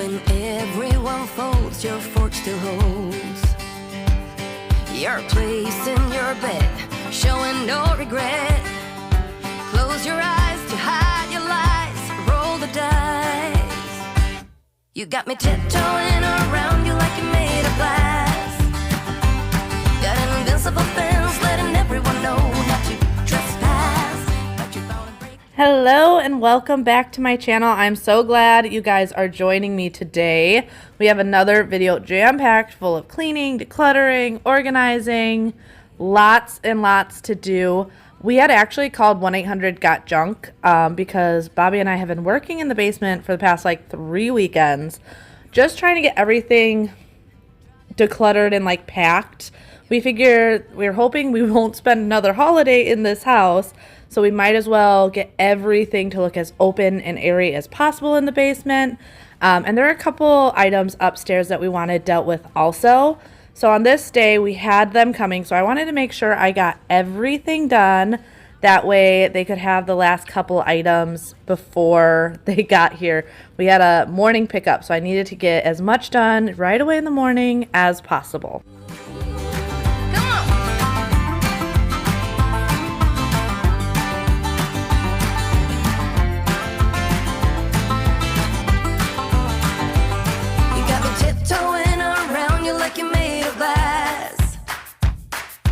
When everyone folds, your fork still holds your place in your bed, showing no regret. Close your eyes to hide your lies, roll the dice. You got me tiptoeing around you like you're made of glass. Got an invincible fence, letting everyone know not to trespass. But you're bound to break. Hello and welcome back to my channel. I'm so glad you guys are joining me today. We have another video jam-packed full of cleaning, decluttering, organizing, lots and lots to do. We had actually called 1-800-GOT-JUNK because Bobby and I have been working in the basement for the past like 3 weekends, just trying to get everything decluttered and like packed. We figured we're hoping we won't spend another holiday in this house, so we might as well get everything to look as open and airy as possible in the basement. And there are a couple items upstairs that we wanted dealt with also. So on this day, we had them coming, so I wanted to make sure I got everything done. That way they could have the last couple items before they got here. We had a morning pickup, so I needed to get as much done right away in the morning as possible.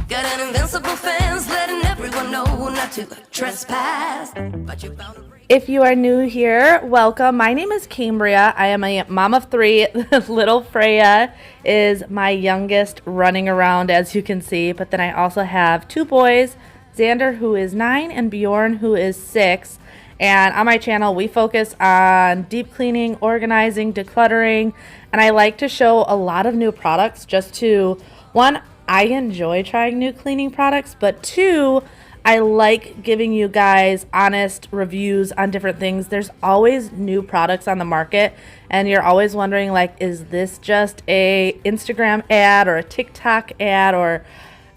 Got an invincible fence, letting everyone know not to trespass. But you're bound to break. If you are new here, welcome. My name is Cambriea. I am a mom of 3. Little Freya is my youngest, running around as you can see. But then I also have 2 boys, Xander, who is 9, and Bjorn, who is 6. And on my channel, we focus on deep cleaning, organizing, decluttering, and I like to show a lot of new products just to, 1, I enjoy trying new cleaning products, but 2, I like giving you guys honest reviews on different things. There's always new products on the market, and you're always wondering, like, is this just a Instagram ad or a TikTok ad or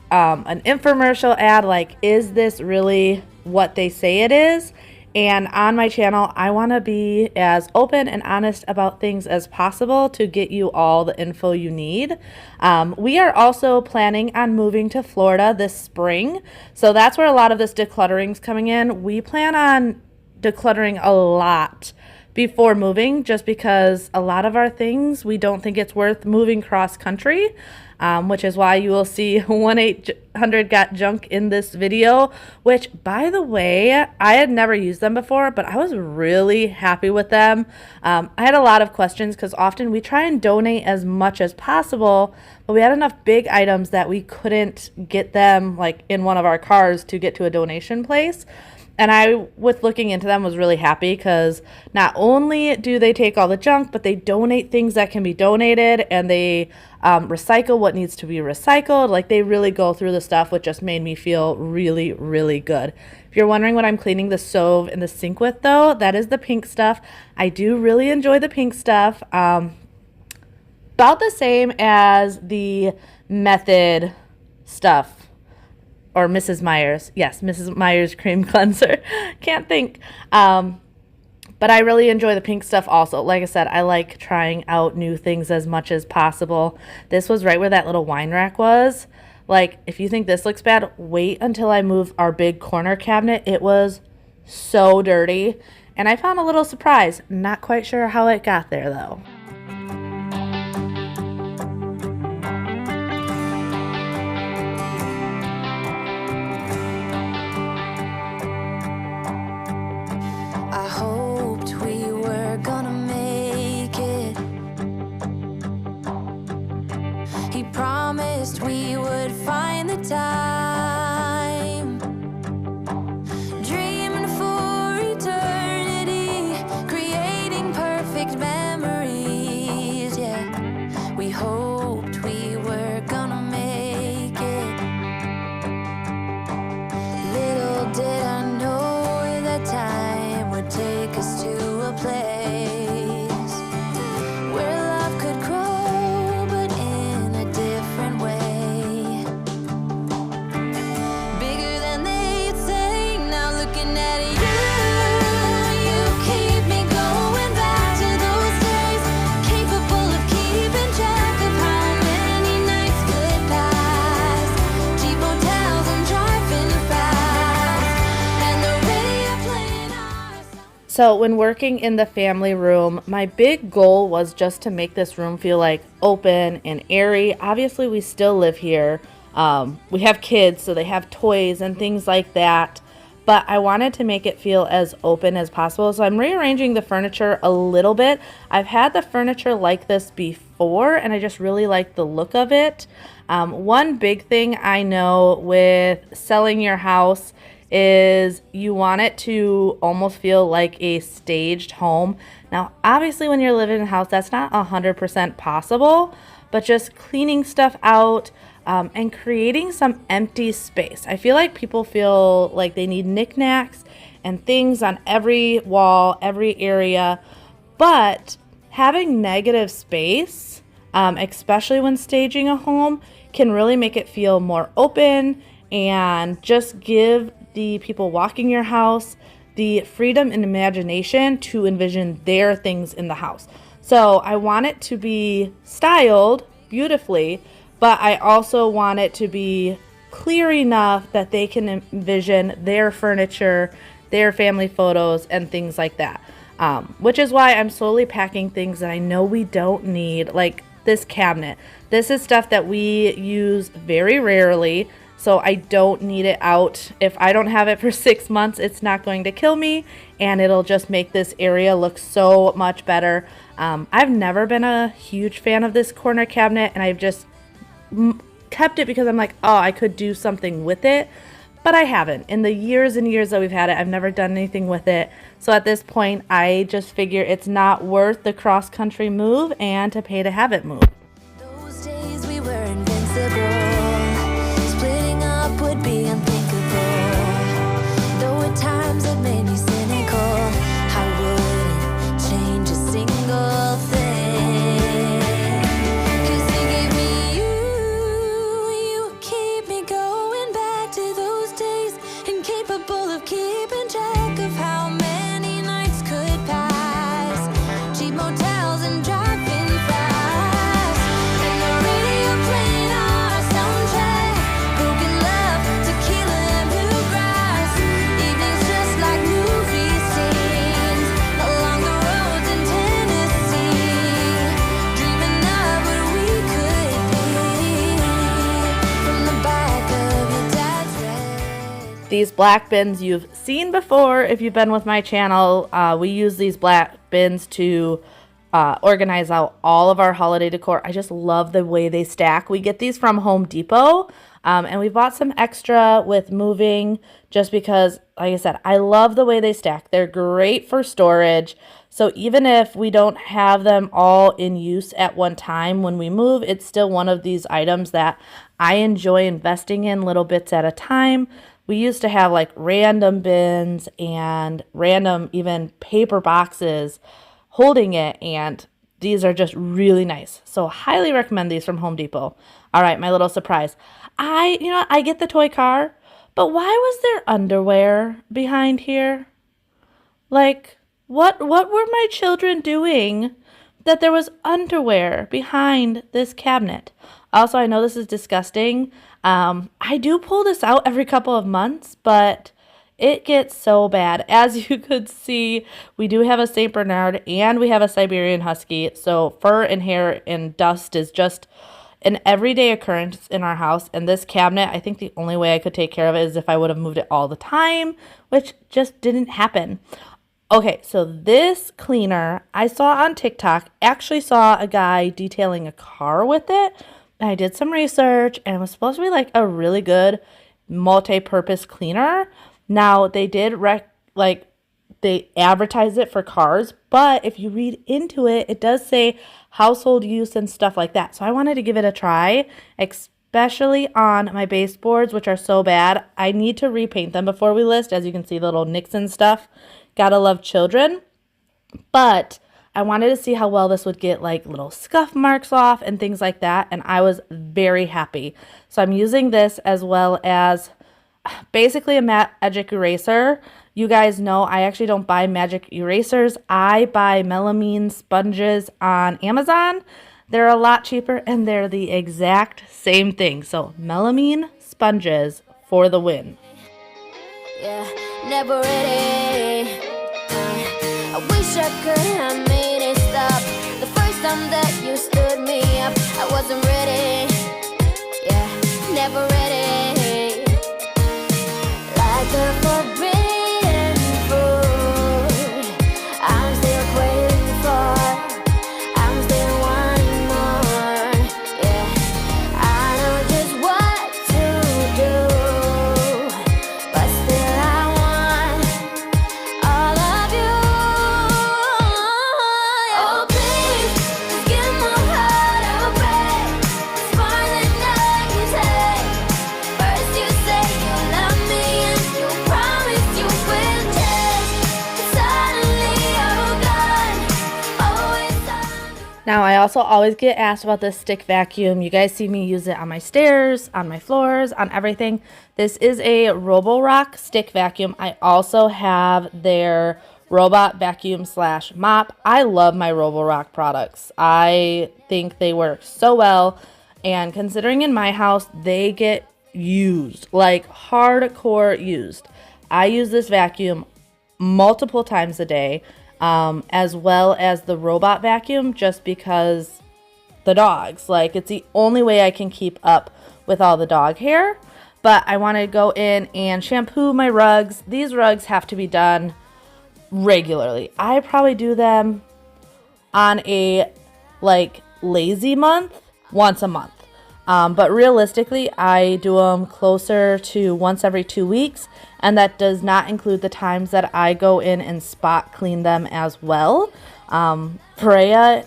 an infomercial ad? Like, is this really what they say it is? And on my channel, I want to be as open and honest about things as possible to get you all the info you need. We are also planning on moving to Florida this spring. So that's where a lot of this decluttering is coming in. We plan on decluttering a lot before moving, just because a lot of our things, we don't think it's worth moving cross country. Which is why you will see 1-800-GOT-JUNK in this video, which, by the way, I had never used them before, but I was really happy with them. I had a lot of questions because often we try and donate as much as possible, but we had enough big items that we couldn't get them like in one of our cars to get to a donation place. And I, with looking into them, was really happy because not only do they take all the junk, but they donate things that can be donated, and they recycle what needs to be recycled. Like, they really go through the stuff, which just made me feel really, really good. If you're wondering what I'm cleaning the stove and the sink with, though, that is the pink stuff. I do really enjoy the pink stuff. About the same as the Method stuff. Or Mrs. Meyer's. Yes, Mrs. Meyer's cream cleanser. Can't think. But I really enjoy the pink stuff also. Like I said, I like trying out new things as much as possible. This was right where that little wine rack was. Like, if you think this looks bad, wait until I move our big corner cabinet. It was so dirty. And I found a little surprise. Not quite sure how it got there, though. I hoped we were gonna make it. He promised we would find the time, dreaming for eternity, creating perfect memories. Yeah, we hoped we were gonna make it. Little did I know that time would take us to a place where love could grow, but in a different way. So when working in the family room, my big goal was just to make this room feel like open and airy. Obviously, we still live here. We have kids, so they have toys and things like that. But I wanted to make it feel as open as possible. So I'm rearranging the furniture a little bit. I've had the furniture like this before, and I just really like the look of it. One big thing I know with selling your house is you want it to almost feel like a staged home. Now, obviously, when you're living in a house, that's not 100% possible, but just cleaning stuff out, and creating some empty space. I feel like people feel like they need knickknacks and things on every wall, every area, but having negative space, especially when staging a home, can really make it feel more open and just give the people walking your house the freedom and imagination to envision their things in the house. So I want it to be styled beautifully, but I also want it to be clear enough that they can envision their furniture, their family photos, and things like that. Which is why I'm slowly packing things that I know we don't need, like this cabinet. This is stuff that we use very rarely, so I don't need it out. If I don't have it for 6 months, it's not going to kill me, and it'll just make this area look so much better. I've never been a huge fan of this corner cabinet, and I've just kept it because I'm like, oh, I could do something with it, but I haven't. In the years and years that we've had it, I've never done anything with it. So at this point, I just figure it's not worth the cross-country move and to pay to have it moved. Those days we were invincible. Splitting up would be unthinkable. Though at times it made me cynical, I wouldn't change a single thing. Keeping track of how many nights could pass, cheap motels and driving fast, and the radio playing our soundtrack, broken love, tequila and bluegrass, evenings just like movie scenes, along the roads in Tennessee, dreaming of what we could be, from the back of your dad's red. These black bins you've seen before if you've been with my channel. We use these black bins to organize out all of our holiday decor. I just love the way they stack. We get these from Home Depot, and we bought some extra with moving just because, like I said, I love the way they stack. They're great for storage. So even if we don't have them all in use at one time when we move, it's still one of these items that I enjoy investing in little bits at a time. We used to have like random bins and random even paper boxes holding it, and these are just really nice. So highly recommend these from Home Depot. All right, my little surprise. I get the toy car, but why was there underwear behind here? Like, what were my children doing that there was underwear behind this cabinet? Also, I know this is disgusting. I do pull this out every couple of months, but it gets so bad. As you could see, we do have a St. Bernard and we have a Siberian Husky. So fur and hair and dust is just an everyday occurrence in our house. And this cabinet, I think the only way I could take care of it is if I would have moved it all the time, which just didn't happen. Okay, so this cleaner I saw on TikTok, actually saw a guy detailing a car with it. I did some research, and it was supposed to be like a really good multi-purpose cleaner. Now, they did they advertise it for cars, but if you read into it, it does say household use and stuff like that. So I wanted to give it a try, especially on my baseboards, which are so bad. I need to repaint them before we list. As you can see, the little nicks and stuff. Gotta love children. But I wanted to see how well this would get like little scuff marks off and things like that, and I was very happy. So I'm using this as well as basically a magic eraser. You guys know I actually don't buy magic erasers. I buy melamine sponges on Amazon. They're a lot cheaper and they're the exact same thing. So melamine sponges for the win. Yeah, never ready. I wish I could have made it stop. The first time that you stood me up, I wasn't ready. Yeah, never ready. Like a forbidden fruit, I'm still craving for. I'm still wanting more. Yeah, I know just what to do, but still I want all of you. Oh please, just give my heart a break. It's more than I can take. First you say you love me and you promise you will change, but suddenly you're gone. Always on. Now, I also always get asked about this stick vacuum. You guys see me use it on my stairs, on my floors, on everything. This is a Roborock stick vacuum. I also have their robot vacuum / mop. I love my Roborock products. I think they work so well. And considering in my house, they get used, like hardcore used. I use this vacuum multiple times a day, as well as the robot vacuum, just because the dogs, like, it's the only way I can keep up with all the dog hair. But I want to go in and shampoo my rugs. These rugs have to be done regularly. I probably do them on a like lazy month, once a month. But realistically, I do them closer to once every 2 weeks, and that does not include the times that I go in and spot clean them as well. Freya,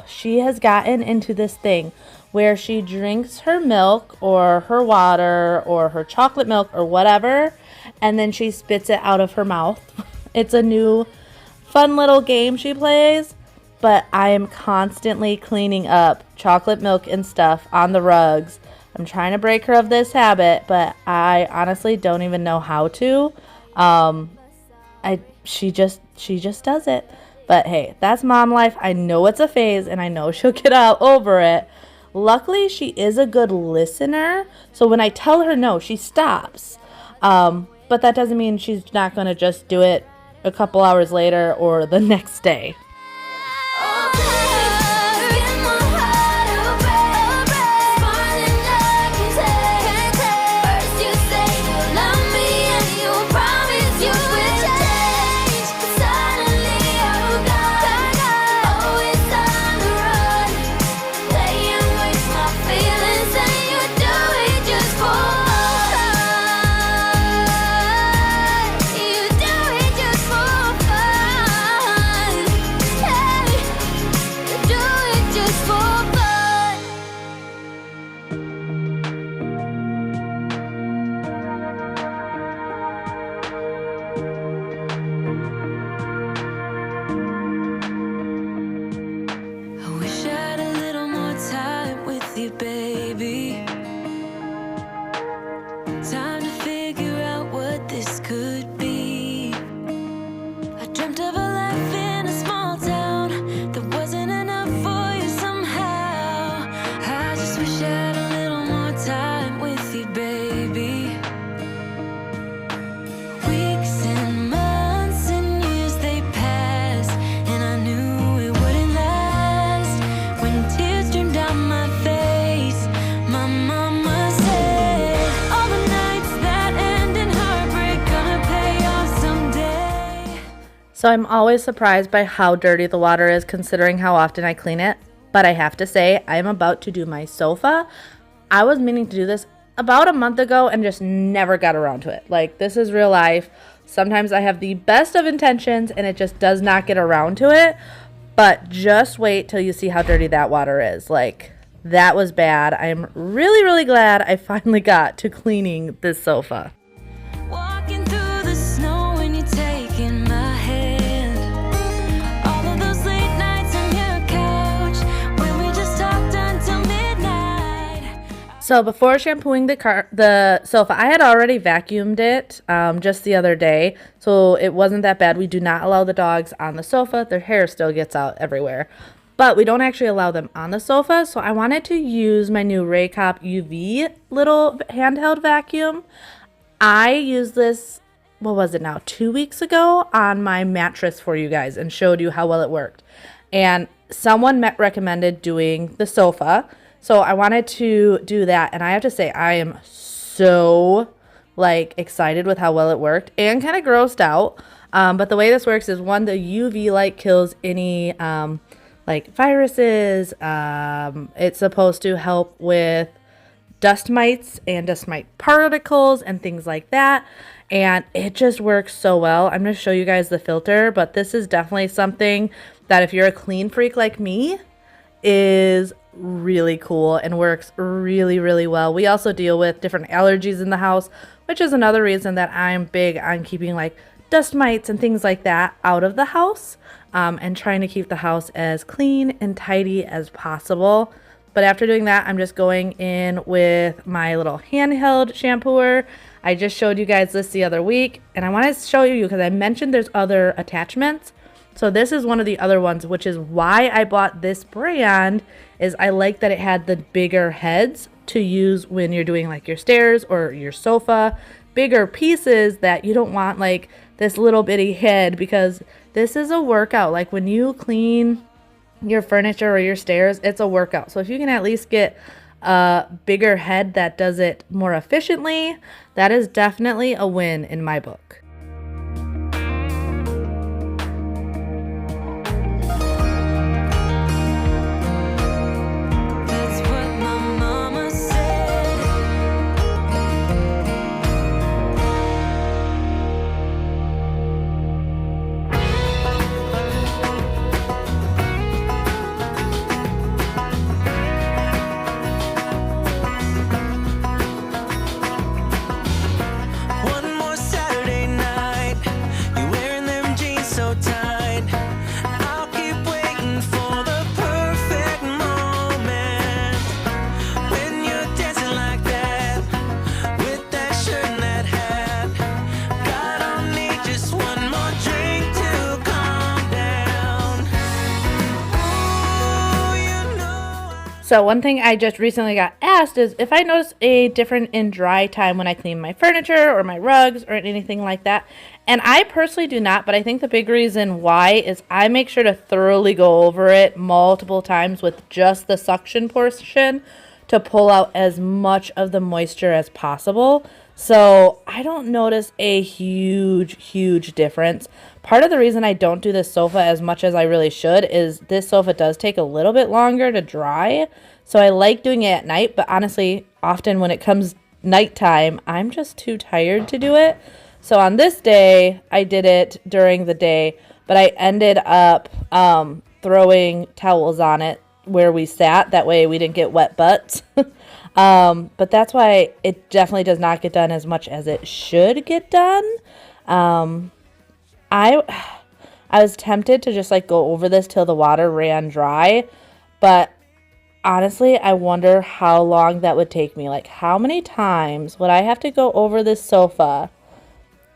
she has gotten into this thing where she drinks her milk or her water or her chocolate milk or whatever, and then she spits it out of her mouth. It's a new fun little game she plays. But I am constantly cleaning up chocolate milk and stuff on the rugs. I'm trying to break her of this habit, but I honestly don't even know how to. She just does it. But hey, that's mom life. I know it's a phase, and I know she'll get out over it. Luckily, she is a good listener, so when I tell her no, she stops. But that doesn't mean she's not going to just do it a couple hours later or the next day. So I'm always surprised by how dirty the water is considering how often I clean it. But I have to say, I'm about to do my sofa. I was meaning to do this about a month ago and just never got around to it. Like, this is real life. Sometimes I have the best of intentions and it just does not get around to it. But just wait till you see how dirty that water is. Like, that was bad. I'm really, really glad I finally got to cleaning this sofa. Walking through the snow when you're taking my hand. All of those late nights on your couch when we just talked until midnight. So before shampooing the sofa, I had already vacuumed it just the other day, so it wasn't that bad. We do not allow the dogs on the sofa. Their hair still gets out everywhere. But we don't actually allow them on the sofa, so I wanted to use my new Raycop UV little handheld vacuum. I use this what was it now, 2 weeks ago on my mattress for you guys and showed you how well it worked. And someone recommended doing the sofa. So I wanted to do that. And I have to say, I am so like excited with how well it worked and kind of grossed out. But the way this works is, one, the UV light kills any like viruses. It's supposed to help with dust mites and dust mite particles and things like that. And it just works so well. I'm going to show you guys the filter, but this is definitely something that if you're a clean freak like me, is really cool and works really, really well. We also deal with different allergies in the house, which is another reason that I'm big on keeping like dust mites and things like that out of the house, and trying to keep the house as clean and tidy as possible. But after doing that, I'm just going in with my little handheld shampooer. I just showed you guys this the other week, and I want to show you because I mentioned there's other attachments. So this is one of the other ones, which is why I bought this brand, is I like that it had the bigger heads to use when you're doing like your stairs or your sofa, bigger pieces that you don't want like this little bitty head, because this is a workout. Like when you clean your furniture or your stairs, it's a workout. So if you can at least get a bigger head that does it more efficiently, that is definitely a win in my book. So one thing I just recently got asked is if I notice a difference in dry time when I clean my furniture or my rugs or anything like that. And I personally do not, but I think the big reason why is I make sure to thoroughly go over it multiple times with just the suction portion to pull out as much of the moisture as possible. So I don't notice a huge difference. Part of the reason I don't do this sofa as much as I really should is this sofa does take a little bit longer to dry. So I like doing it at night, but honestly, often when it comes nighttime, I'm just too tired to do it. So on this day, I did it during the day, but I ended up throwing towels on it where we sat. That way we didn't get wet butts. But that's why it definitely does not get done as much as it should get done. I was tempted to just like go over this till the water ran dry, but honestly, I wonder how long that would take me. Like, how many times would I have to go over this sofa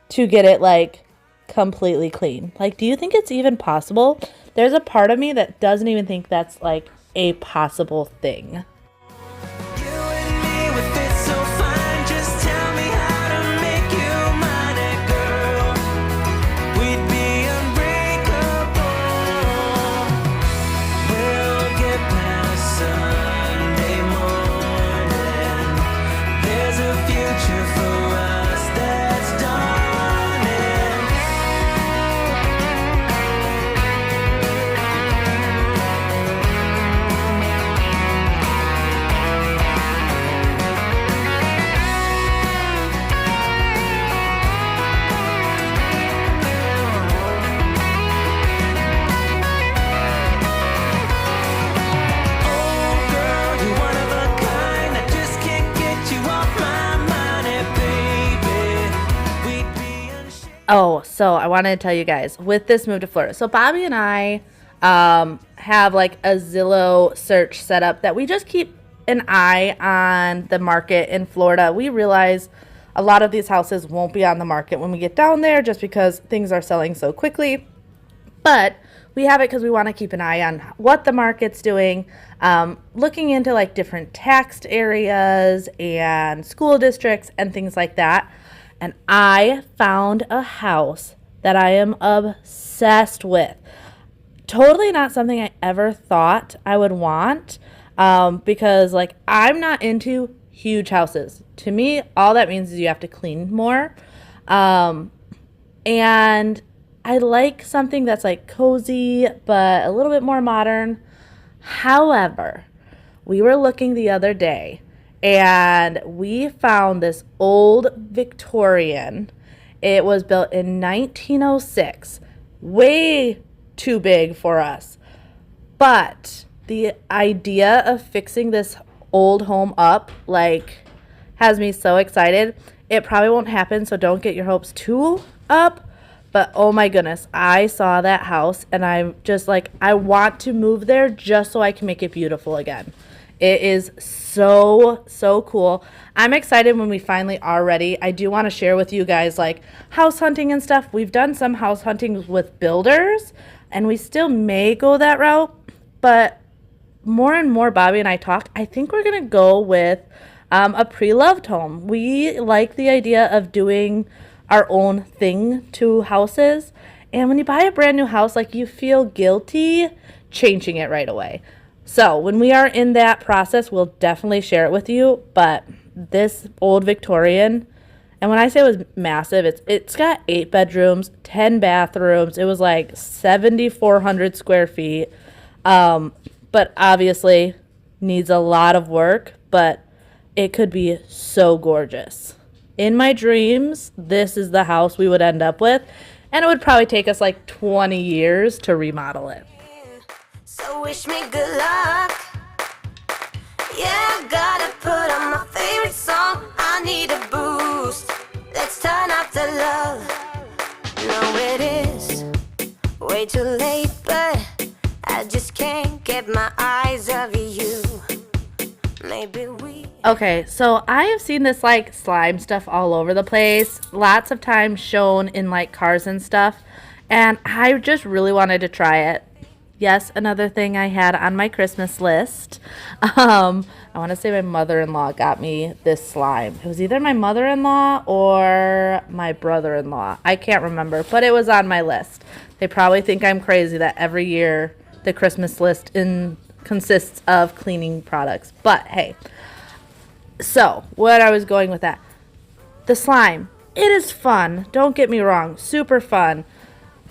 to get it like completely clean? Like, do you think it's even possible? There's a part of me that doesn't even think that's like a possible thing. Oh, so I wanted to tell you guys, with this move to Florida, so Bobby and I have like a Zillow search set up that we just keep an eye on the market in Florida. We realize a lot of these houses won't be on the market when we get down there just because things are selling so quickly. But we have it because we want to keep an eye on what the market's doing, looking into like different taxed areas and school districts and things like that. and I found a house that I am obsessed with. Totally not something I ever thought I would want, because like I'm not into huge houses. To me, all that means is you have to clean more. And I like something that's like cozy, but a little bit more modern. However, we were looking the other day and we found this old Victorian. It was built in 1906. Way too big for us. But the idea of fixing this old home up, like, has me so excited. It probably won't happen, so don't get your hopes too up. But oh my goodness, I saw that house and I'm just like, I want to move there just so I can make it beautiful again. It is so, so cool. I'm excited when we finally are ready. I do want to share with you guys like house hunting and stuff. We've done some house hunting with builders and we still may go that route. But more and more Bobby and I talk, I think we're going to go with a pre-loved home. We like the idea of doing our own thing to houses. And when you buy a brand new house, like you feel guilty changing it right away. So when we are in that process, we'll definitely share it with you. But this old Victorian, and when I say it was massive, it's got 8 bedrooms, 10 bathrooms. It was like 7,400 square feet. But obviously needs a lot of work, but it could be so gorgeous. In my dreams, this is the house we would end up with, and it would probably take us like 20 years to remodel it. So wish me good luck. Yeah, gotta put on my favorite song. I need a boost. Let's turn up the love. No, it is way too late, but I just can't get my eyes off you. Maybe we... Okay, so I have seen this like slime stuff all over the place. Lots of times shown in like cars and stuff. And I just really wanted to try it. Yes, another thing I had on my Christmas list. I want to say my mother-in-law got me this slime. It was either my mother-in-law or my brother-in-law. I can't remember, but it was on my list. They probably think I'm crazy that every year the Christmas list consists of cleaning products. But hey, so what I was going with that. The slime. It is fun. Don't get me wrong. Super fun.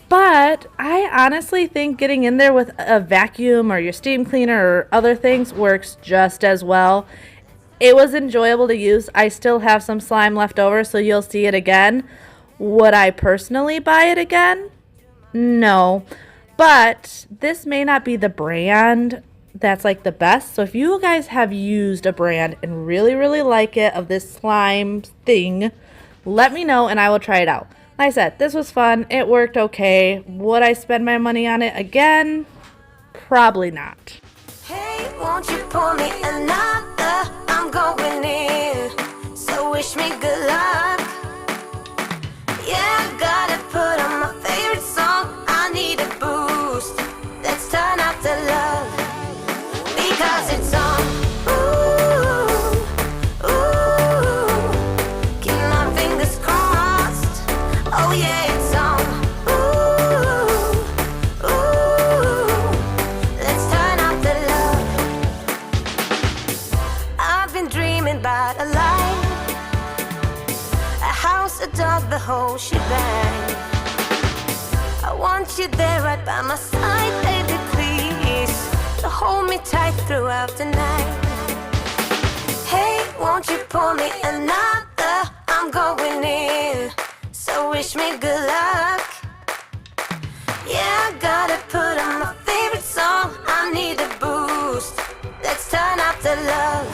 But I honestly think getting in there with a vacuum or your steam cleaner or other things works just as well. It was enjoyable to use. I still have some slime left over, so you'll see it again. Would I personally buy it again? No. But this may not be the brand that's like the best. So if you guys have used a brand and really, really like it of this slime thing, let me know and I will try it out. Like I said, this was fun. It worked okay. Would I spend my money on it again? Probably not. Hey, won't you pour me another? I'm going in. So wish me good luck. Yeah, gotta put on my favorite song. I need a boost. Let's turn up the love. Because it's on. Ooh, ooh. Keep my fingers crossed. Oh yeah, it's on. Ooh, ooh. Let's turn up the love. I've been dreaming about a life, a house, a dog, the whole shebang. I want you there right by my side, baby, please, to hold me tight throughout the night. Hey, won't you pour me another? I'm going in. So wish me good luck. Yeah, I gotta put on my favorite song. I need a boost. Let's turn up the love.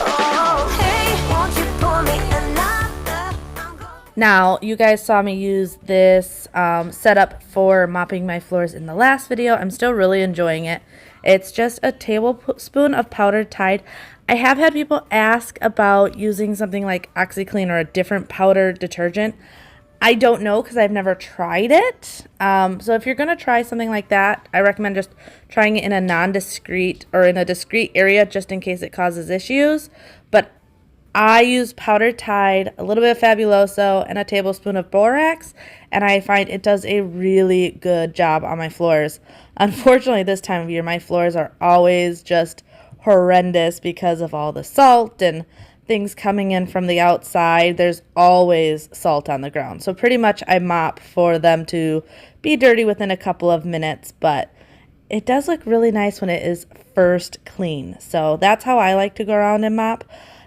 Oh, hey, won't you pour me another? I'm going. Now, you guys saw me use this setup for mopping my floors in the last video. I'm still really enjoying it. It's just a tablespoon of powdered Tide. I have had people ask about using something like OxyClean or a different powder detergent. I don't know because I've never tried it. So if you're going to try something like that, I recommend just trying it in a non-discreet or in a discreet area just in case it causes issues. But I use powder Tide, a little bit of Fabuloso, and a tablespoon of borax, and I find it does a really good job on my floors. Unfortunately, this time of year, my floors are always just horrendous because of all the salt and things coming in from the outside. There's always salt on the ground. So pretty much I mop for them to be dirty within a couple of minutes, but it does look really nice when it is first clean. So that's how I like to go around and mop.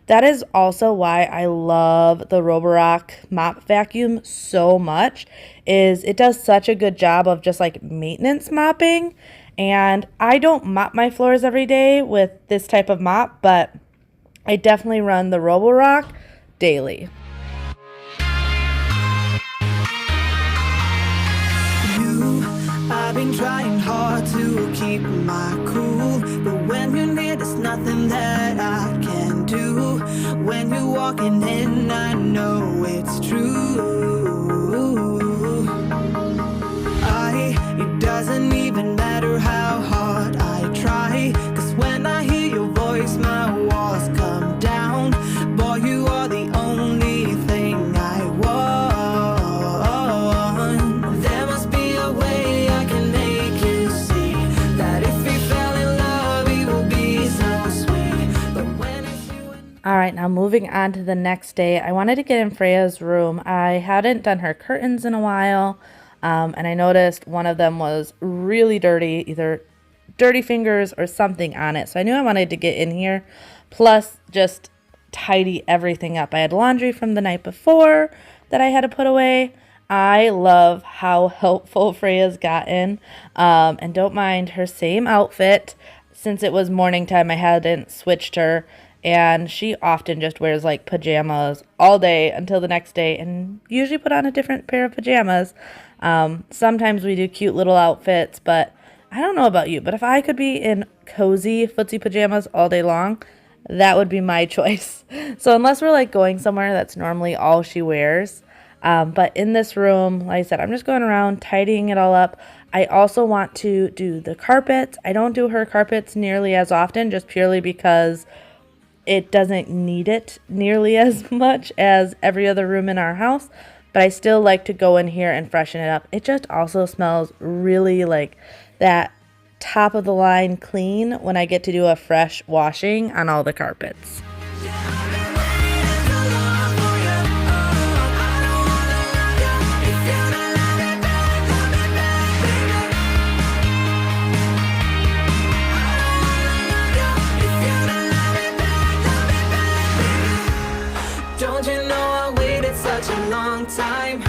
That is also why I love the Roborock mop vacuum so much, is it does such a good job of just like maintenance mopping. And I don't mop my floors every day with this type of mop, but I definitely run the Roborock daily. I've been trying hard to keep my cool, but when you're near, there's nothing that I can do. When you're walking in, I know it's true. It doesn't even matter how hard I try, 'cause when I hear your voice, my walls come down. Boy, you are the only thing I want. There must be a way I can make you see that if we fell in love, it will be so sweet. But when it's you and All right, now moving on to the next day, I wanted to get in Freya's room. I hadn't done her curtains in a while, and I noticed one of them was really dirty, either dirty fingers or something on it. So I knew I wanted to get in here, plus just tidy everything up. I had laundry from the night before that I had to put away. I love how helpful Freya's gotten, and don't mind her same outfit. Since it was morning time, I hadn't switched her, and she often just wears like pajamas all day until the next day, and usually put on a different pair of pajamas. Sometimes we do cute little outfits, but I don't know about you, but if I could be in cozy footsie pajamas all day long, that would be my choice. So unless we're like going somewhere, that's normally all she wears. But in this room, like I said, I'm just going around tidying it all up. I also want to do the carpets. I don't do her carpets nearly as often, just purely because it doesn't need it nearly as much as every other room in our house. But I still like to go in here and freshen it up. It just also smells really like that top of the line clean when I get to do a fresh washing on all the carpets. don't you know I waited such a long time?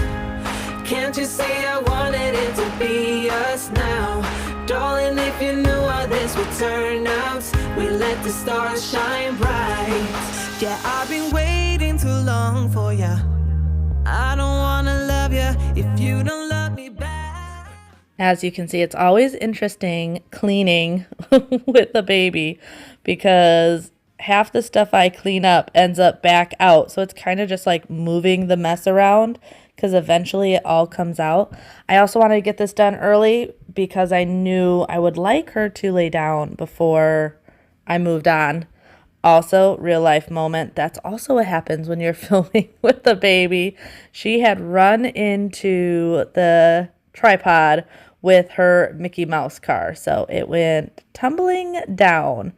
Can't you see I wanted it to be us now? Darling, if you knew how this would turn out, we let the stars shine bright. Yeah, I've been waiting too long for ya. I don't wanna love ya if you don't love me back. As you can see, it's always interesting cleaning with the baby because half the stuff I clean up ends up back out. So it's kind of just like moving the mess around because eventually it all comes out. I also wanted to get this done early because I knew I would like her to lay down before I moved on. Also, real life moment, that's also what happens when you're filming with the baby. She had run into the tripod with her Mickey Mouse car, so it went tumbling down.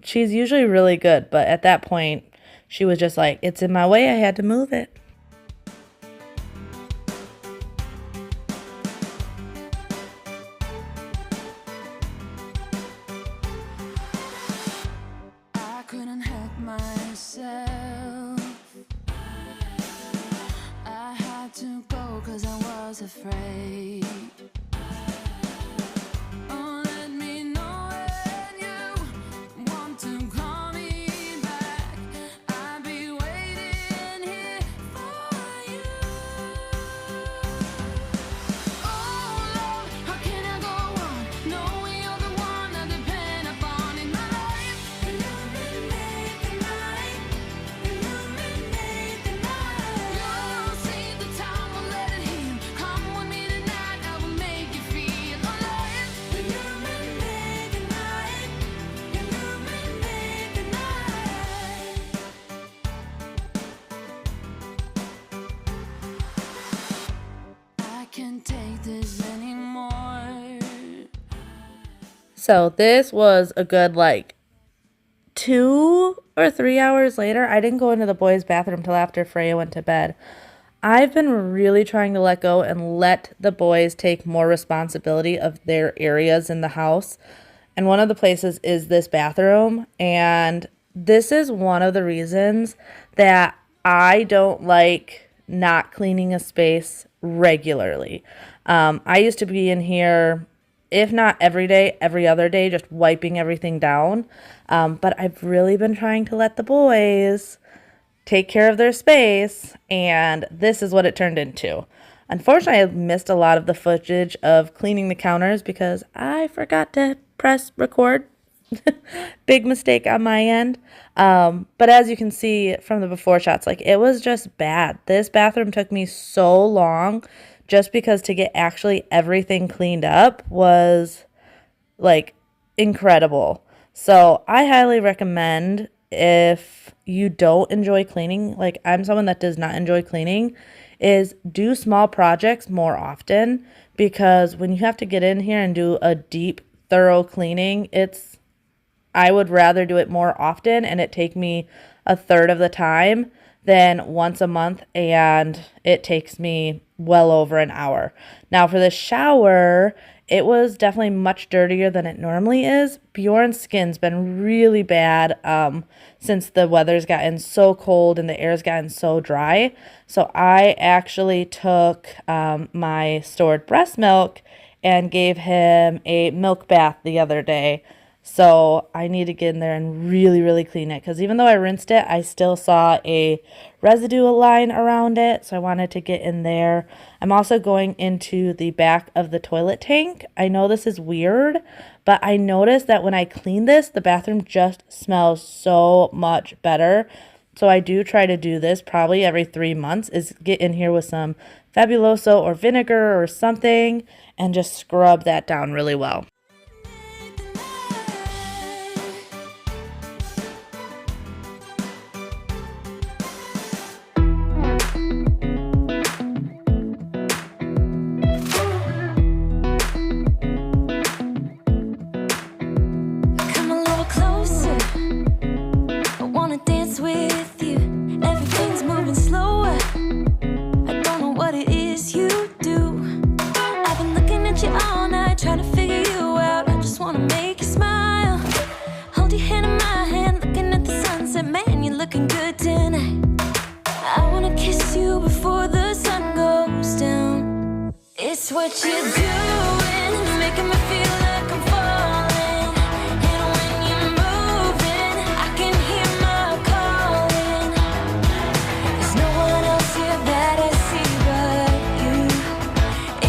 She's usually really good, but at that point, she was just like, it's in my way, I had to move it. I couldn't help myself. I had to go 'cause I was afraid. Oh, let me know when you want to call me back. I'll be waiting here for you. Oh, Lord, how can I go on knowing you're the one I depend upon in my life? Illuminate the night. Illuminate the night. You'll see the time, will let it heal. Come with me tonight. So this was a good like 2 or 3 hours later. I didn't go into the boys' bathroom till after Freya went to bed. I've been really trying to let go and let the boys take more responsibility of their areas in the house. And one of the places is this bathroom. And this is one of the reasons that I don't like not cleaning a space regularly. I used to be in here, if not every day, every other day, just wiping everything down. But I've really been trying to let the boys take care of their space, and this is what it turned into. Unfortunately, I missed a lot of the footage of cleaning the counters because I forgot to press record. Big mistake on my end. But as you can see from the before shots, like it was just bad. This bathroom took me so long just because to get actually everything cleaned up was like incredible. So I highly recommend, if you don't enjoy cleaning, like I'm someone that does not enjoy cleaning, is do small projects more often, because when you have to get in here and do a deep, thorough cleaning, I would rather do it more often and it take me a third of the time than once a month and it takes me well over an hour. Now for the shower, it was definitely much dirtier than it normally is. Bjorn's skin's been really bad since the weather's gotten so cold and the air's gotten so dry. So I actually took my stored breast milk and gave him a milk bath the other day. So I need to get in there and really, really clean it, because even though I rinsed it, I still saw a residue line around it. So I wanted to get in there. I'm also going into the back of the toilet tank. I know this is weird, but I noticed that when I clean this, the bathroom just smells so much better. So I do try to do this probably every 3 months, is get in here with some Fabuloso or vinegar or something and just scrub that down really well. Come a little closer. I wanna dance with you. Everything's moving slower. I don't know what it is you do. I've been looking at you all night, trying to figure you out. I just wanna make you smile. Hold your hand in my hand, looking at the sunset. Man, you're looking good tonight. I wanna kiss you before the sun goes down. It's what you're doing, making me feel like I'm falling. And when you're moving, I can hear my calling. There's no one else here that I see but you.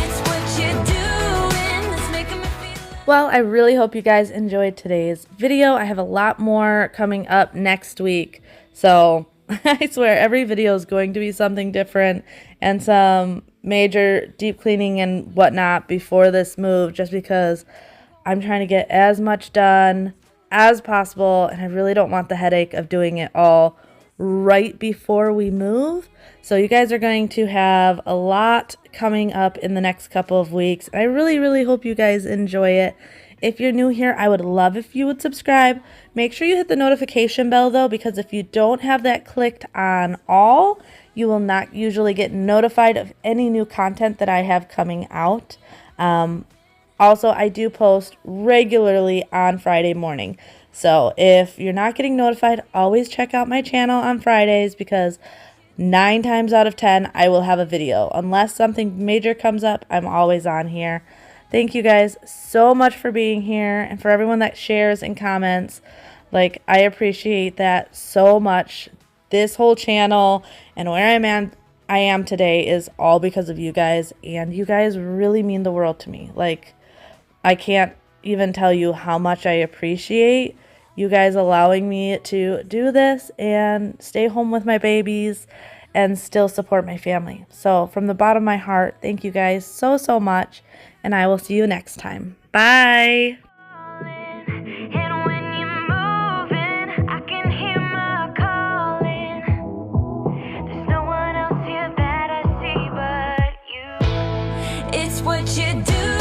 It's what you're doing that's making me feel like... Well, I really hope you guys enjoyed today's video. I have a lot more coming up next week. So I swear every video is going to be something different and some major deep cleaning and whatnot before this move, just because I'm trying to get as much done as possible and I really don't want the headache of doing it all right before we move. So you guys are going to have a lot coming up in the next couple of weeks. I really, really hope you guys enjoy it. If you're new here, I would love if you would subscribe. Make sure you hit the notification bell though, because if you don't have that clicked on all, you will not usually get notified of any new content that I have coming out. Also, I do post regularly on Friday morning. So if you're not getting notified, always check out my channel on Fridays, because 9 times out of 10, I will have a video. Unless something major comes up, I'm always on here. Thank you guys so much for being here, and for everyone that shares and comments. Like, I appreciate that so much. This whole channel and where I am today is all because of you guys, and you guys really mean the world to me. Like, I can't even tell you how much I appreciate you guys allowing me to do this and stay home with my babies and still support my family. So from the bottom of my heart, thank you guys so, so much. And I will see you next time. Bye. And when you're moving, I can hear my calling. There's no one else here that I see but you. It's what you do.